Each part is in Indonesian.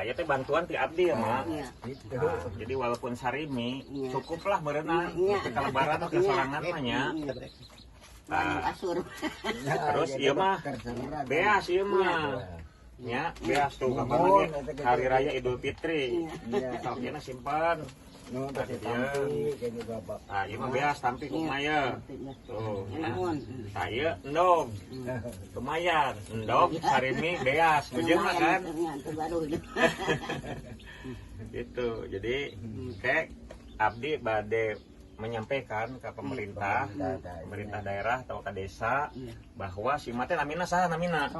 ya teh bantuan ti abdi ya mak. Jadi walaupun sarimi cukuplah berenang ketika lebaran atau kesorangan mah nya. Terus iya mah beas iya mah. Ya, beas tuh kapan hari raya Idul Fitri. Salkina simpan. Iya mah beas tampi kumaya. Tuh, saya endog. Lumayan, endog sarimi beas, bejeung mah kan. Gitu. Jadi kayak abdi bade menyampaikan ke pemerintah daerah atau ke desa bahwa si mate namina saha namina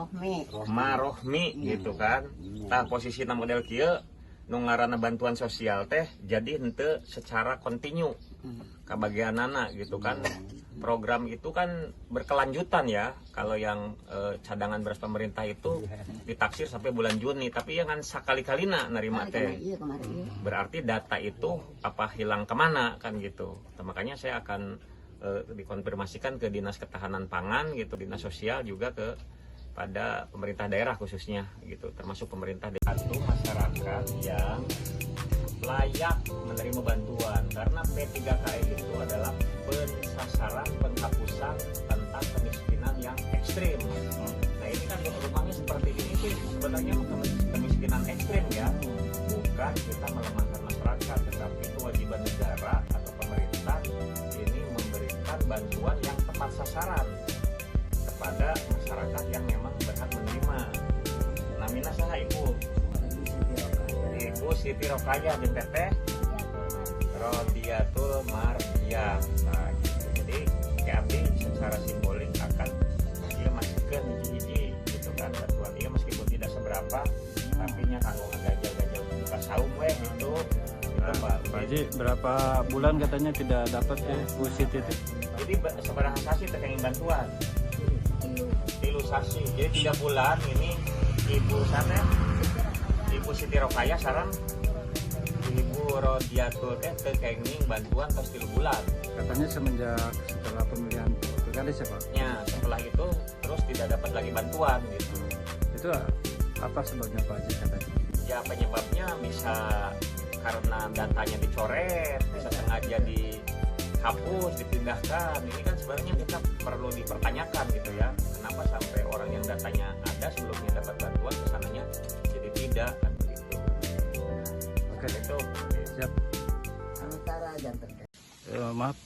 Rohmi gitu kan. Tah posisi model kieu nu ngaranna bantuan sosial teh jadi henteu secara kontinu ka bagianana gitu kan. Program itu kan berkelanjutan ya. Kalau yang cadangan beras pemerintah itu ditaksir sampai bulan Juni, tapi yang kan sakali-kalina nerima teh. Berarti data itu apa hilang kemana kan gitu. Nah, makanya saya akan dikonfirmasikan ke Dinas Ketahanan Pangan gitu, Dinas Sosial juga ke pada pemerintah daerah khususnya gitu, termasuk pemerintah daerah. Satu masyarakat yang layak menerima bantuan karena P3KI itu adalah pensasaran penghapusan tentang kemiskinan yang ekstrim. Nah ini kan rumahnya seperti ini sih sebenarnya kemiskinan ekstrim ya, bukan kita melemahkan masyarakat, tetapi kewajiban negara atau pemerintah ini memberikan bantuan yang tepat sasaran kepada masyarakat yang memang berhak menerima. Namina saha ibu? Ibu Siti Rokaya di Teteh Rodiatul Mardiah. Nah, gitu. Jadi abdi secara simbolik akan dia masukkan hiji-hiji gitu kan bantuan dia meskipun tidak seberapa, tapi nya kanggo ngagajal-gajal buka saum weh gitu. Pak Haji, berapa bulan katanya tidak dapat ya Bu Siti itu? Jadi seberapa sasi terkait bantuan? Tilu sasi. Jadi 3 bulan ini ibu sana Ibu Siti Rokaya sarang Ibu Rodiatul teh kenging bantuan pas 3 bulan. Katanya setelah pemilihan pilkada siapa? Ya, setelah itu terus tidak dapat lagi bantuan gitu. Itu apa sebabnya Pak Haji katanya? Ya penyebabnya bisa karena datanya dicoret, bisa sengaja dihapus, dipindahkan. Ini kan sebenarnya kita perlu dipertanyakan gitu ya. Kenapa sampai orang yang datanya ada sebelumnya dapat bantuan kesananya jadi tidak kan begitu. Oke, itu siap. Maaf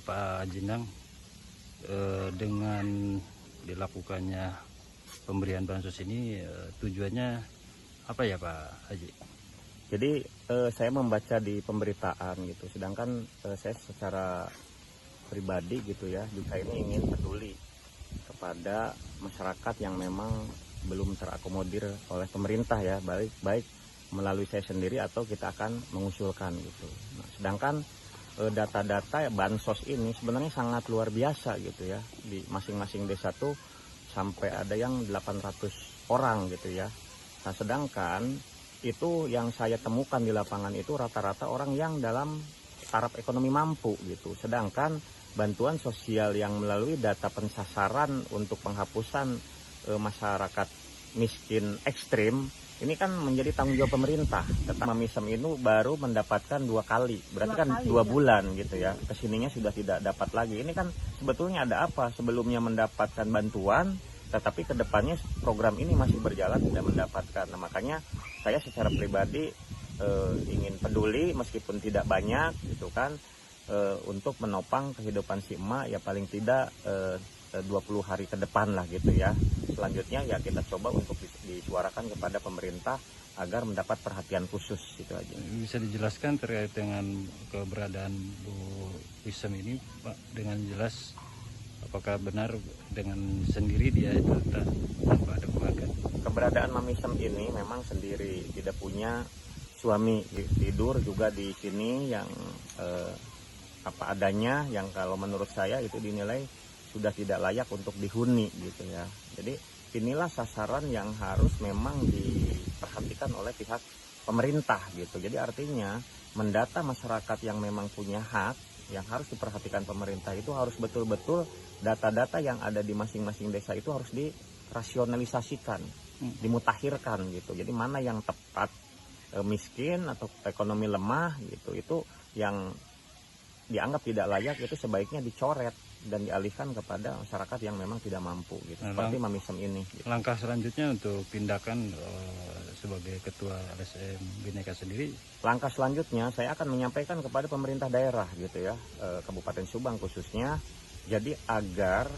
Pak Jinang, dengan dilakukannya pemberian bansos ini tujuannya apa ya Pak Haji? Jadi saya membaca di pemberitaan gitu, sedangkan saya secara pribadi gitu ya, juga ini ingin peduli kepada masyarakat yang memang belum terakomodir oleh pemerintah ya, baik melalui saya sendiri atau kita akan mengusulkan gitu. Nah, sedangkan data-data bansos ini sebenarnya sangat luar biasa gitu ya, di masing-masing desa tuh sampai ada yang 800 orang gitu ya. Nah sedangkan itu yang saya temukan di lapangan itu rata-rata orang yang dalam taraf ekonomi mampu gitu. Sedangkan bantuan sosial yang melalui data pensasaran untuk penghapusan masyarakat miskin ekstrim ini kan menjadi tanggung jawab pemerintah. Tetapi Mamisem ini baru mendapatkan 2 kali, berarti kan 2 bulan gitu ya. Kesininya sudah tidak dapat lagi. Ini kan sebetulnya ada apa? Sebelumnya mendapatkan bantuan, tetapi kedepannya program ini masih berjalan tidak mendapatkan. Nah makanya saya secara pribadi ingin peduli meskipun tidak banyak gitu kan, untuk menopang kehidupan si emak ya paling tidak 20 hari ke depan lah gitu ya. Selanjutnya ya kita coba untuk disuarakan kepada pemerintah agar mendapat perhatian khusus gitu aja. Bisa dijelaskan terkait dengan keberadaan Bu Wisem ini Pak, dengan jelas apakah benar dengan sendiri dia itu tanpa ada keluarga? Keberadaan Mamisem ini memang sendiri, tidak punya suami, tidur juga di sini yang apa adanya, yang kalau menurut saya itu dinilai sudah tidak layak untuk dihuni gitu ya. Jadi inilah sasaran yang harus memang diperhatikan oleh pihak pemerintah gitu. Jadi artinya mendata masyarakat yang memang punya hak yang harus diperhatikan pemerintah itu harus betul-betul data-data yang ada di masing-masing desa itu harus dirasionalisasikan, dimutakhirkan gitu. Jadi mana yang tepat miskin atau ekonomi lemah gitu, itu yang dianggap tidak layak itu sebaiknya dicoret dan dialihkan kepada masyarakat yang memang tidak mampu gitu. Seperti Mamisem ini gitu. Langkah selanjutnya untuk tindakan sebagai ketua LSM Bhinneka sendiri, langkah selanjutnya saya akan menyampaikan kepada pemerintah daerah gitu ya, Kabupaten Subang khususnya, jadi agar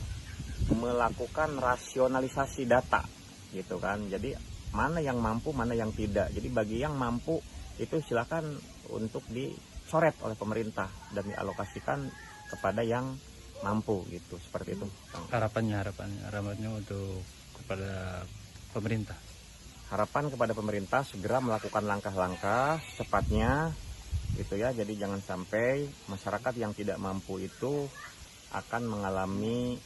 melakukan rasionalisasi data gitu kan. Jadi mana yang mampu, mana yang tidak. Jadi bagi yang mampu itu silakan untuk dicoret oleh pemerintah dan dialokasikan kepada yang mampu gitu, seperti itu. harapannya untuk kepada pemerintah. Harapan kepada pemerintah segera melakukan langkah-langkah secepatnya gitu ya. Jadi jangan sampai masyarakat yang tidak mampu itu akan mengalami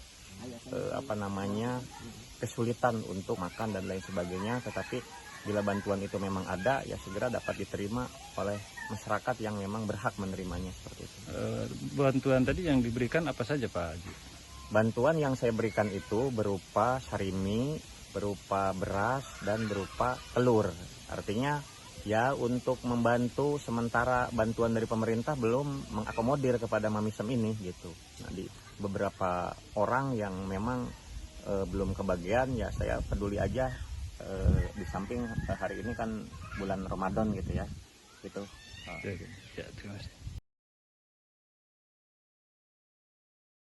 kesulitan untuk makan dan lain sebagainya, tetapi bila bantuan itu memang ada ya segera dapat diterima oleh masyarakat yang memang berhak menerimanya, seperti itu. Bantuan tadi yang diberikan apa saja Pak Haji? Bantuan yang saya berikan itu berupa sarimi, berupa beras, dan berupa telur. Artinya ya untuk membantu sementara bantuan dari pemerintah belum mengakomodir kepada Mamisem ini gitu. Nah, di beberapa orang yang memang belum kebagian ya saya peduli aja, di samping hari ini kan bulan Ramadan gitu ya. Gitu. Ya, terima kasih.